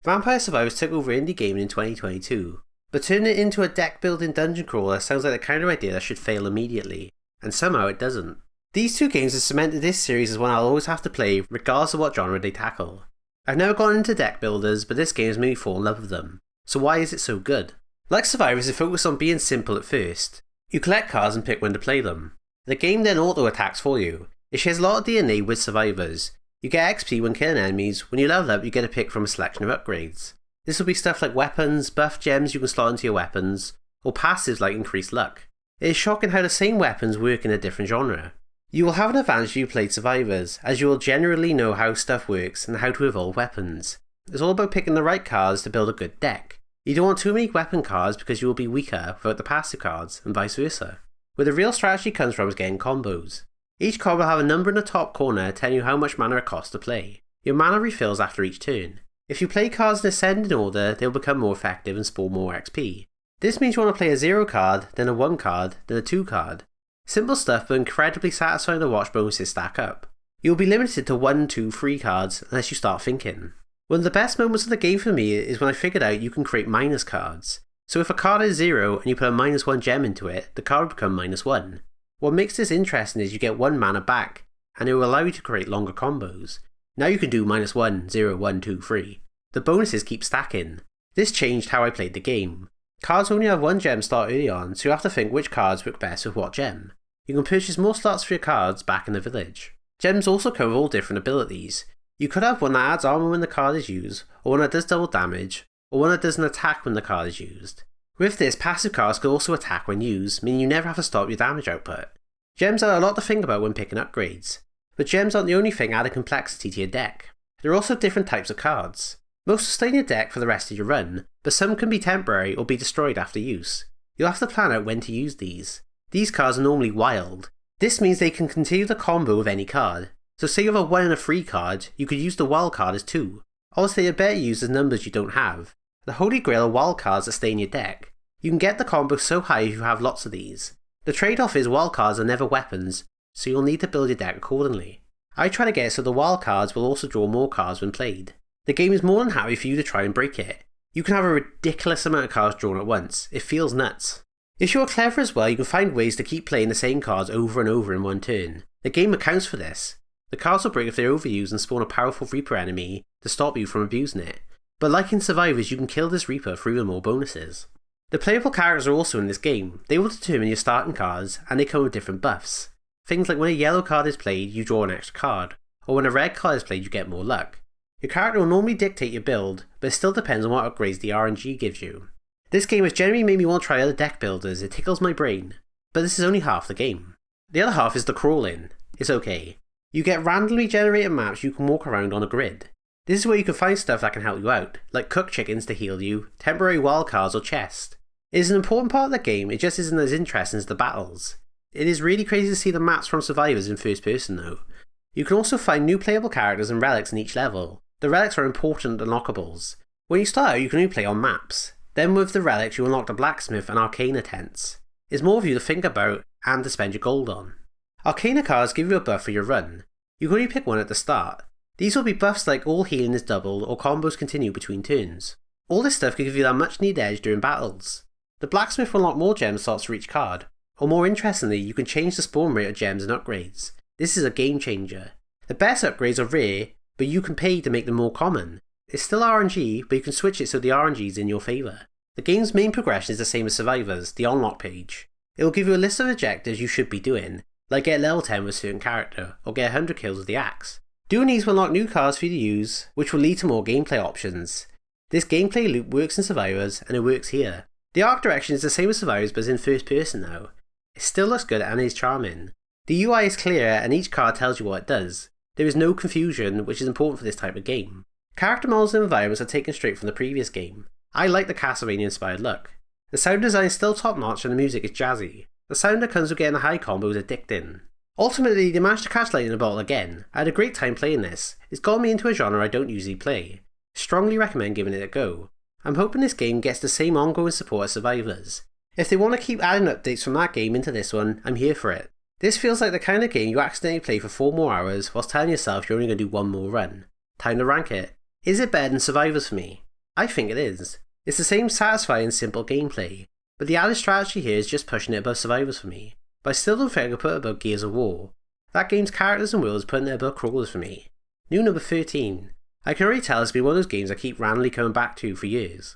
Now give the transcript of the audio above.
Vampire Survivors took over indie gaming in 2022, but turning it into a deck building dungeon crawler sounds like the kind of idea that should fail immediately, and somehow it doesn't. These two games have cemented this series as one I'll always have to play regardless of what genre they tackle. I've never gone into deck builders, but this game has made me fall in love with them, so why is it so good? Like Survivors, it focuses on being simple at first. You collect cards and pick when to play them. The game then auto-attacks for you. It shares a lot of DNA with Survivors. You get XP when killing enemies. When you level up, you get a pick from a selection of upgrades. This will be stuff like weapons, buff gems you can slot into your weapons, or passives like increased luck. It is shocking how the same weapons work in a different genre. You will have an advantage if you played Survivors, as you will generally know how stuff works and how to evolve weapons. It's all about picking the right cards to build a good deck. You don't want too many weapon cards because you will be weaker without the passive cards, and vice versa. Where the real strategy comes from is getting combos. Each card will have a number in the top corner telling you how much mana it costs to play. Your mana refills after each turn. If you play cards in ascending order, they will become more effective and spawn more XP. This means you want to play a 0 card, then a 1 card, then a 2 card. Simple stuff but incredibly satisfying to watch bonuses stack up. You will be limited to 1, 2, 3 cards unless you start thinking. One of the best moments of the game for me is when I figured out you can create minus cards. So if a card is 0 and you put a -1 gem into it, the card will become -1. What makes this interesting is you get 1 mana back, and it will allow you to create longer combos. Now you can do -1, 0, 1, 2, 3. The bonuses keep stacking. This changed how I played the game. Cards only have 1 gem start early on, so you have to think which cards work best with what gem. You can purchase more slots for your cards back in the village. Gems also come with all different abilities. You could have one that adds armor when the card is used, or one that does double damage, or one that does an attack when the card is used. With this, passive cards can also attack when used, meaning you never have to stop your damage output. Gems are a lot to think about when picking upgrades, but gems aren't the only thing adding complexity to your deck. There are also different types of cards. Most will stay in your deck for the rest of your run, but some can be temporary or be destroyed after use. You'll have to plan out when to use these. These cards are normally wild. This means they can continue the combo with any card. So say you have a 1 and a 3 card, you could use the wild card as 2. Obviously they're better used as numbers you don't have. The holy grail are wild cards that stay in your deck. You can get the combo so high if you have lots of these. The trade-off is wild cards are never weapons, so you'll need to build your deck accordingly. I try to get it so the wild cards will also draw more cards when played. The game is more than happy for you to try and break it. You can have a ridiculous amount of cards drawn at once. It feels nuts. If you're clever as well, you can find ways to keep playing the same cards over and over in one turn. The game accounts for this. The cards will break if they're overused and spawn a powerful Reaper enemy to stop you from abusing it. But like in Survivors, you can kill this Reaper through the more bonuses. The playable characters are also in this game. They will determine your starting cards, and they come with different buffs. Things like when a yellow card is played, you draw an extra card, or when a red card is played, you get more luck. Your character will normally dictate your build, but it still depends on what upgrades the RNG gives you. This game has generally made me want to try other deck builders. It tickles my brain, but this is only half the game. The other half is the crawling. It's okay. You get randomly generated maps you can walk around on a grid. This is where you can find stuff that can help you out, like cooked chickens to heal you, temporary wildcards or chests. It is an important part of the game, it just isn't as interesting as the battles. It is really crazy to see the maps from Survivors in first person though. You can also find new playable characters and relics in each level. The relics are important unlockables. When you start out you can only play on maps. Then with the relics you unlock the blacksmith and arcana tents. It's more of you to think about and to spend your gold on. Arcana cards give you a buff for your run. You can only pick one at the start. These will be buffs like all healing is doubled or combos continue between turns. All this stuff can give you that much needed edge during battles. The blacksmith will unlock more gem slots for each card, or more interestingly you can change the spawn rate of gems and upgrades. This is a game changer. The best upgrades are rare, but you can pay to make them more common. It's still RNG, but you can switch it so the RNG is in your favour. The game's main progression is the same as Survivors, the unlock page. It will give you a list of objectives you should be doing, like get level 10 with a certain character, or get 100 kills with the axe. Doing these will unlock new cards for you to use, which will lead to more gameplay options. This gameplay loop works in Survivors, and it works here. The art direction is the same as Survivors but is in first person now. It still looks good and is charming. The UI is clear and each card tells you what it does. There is no confusion, which is important for this type of game. Character models and environments are taken straight from the previous game. I like the Castlevania inspired look. The sound design is still top notch and the music is jazzy. The sound that comes with getting a high combo is addicting. Ultimately, they managed to catch lightning in a bottle again. I had a great time playing this. It's got me into a genre I don't usually play. Strongly recommend giving it a go. I'm hoping this game gets the same ongoing support as Survivors. If they want to keep adding updates from that game into this one, I'm here for it. This feels like the kind of game you accidentally play for 4 more hours whilst telling yourself you're only going to do 1 more run. Time to rank it. Is it better than Survivors for me? I think it is. It's the same satisfying simple gameplay, but the added strategy here is just pushing it above Survivors for me. But I still don't think I could put it above Gears of War. That game's characters and worlds putting it above Crawlers for me. New number 13. I can already tell it's been one of those games I keep randomly coming back to for years.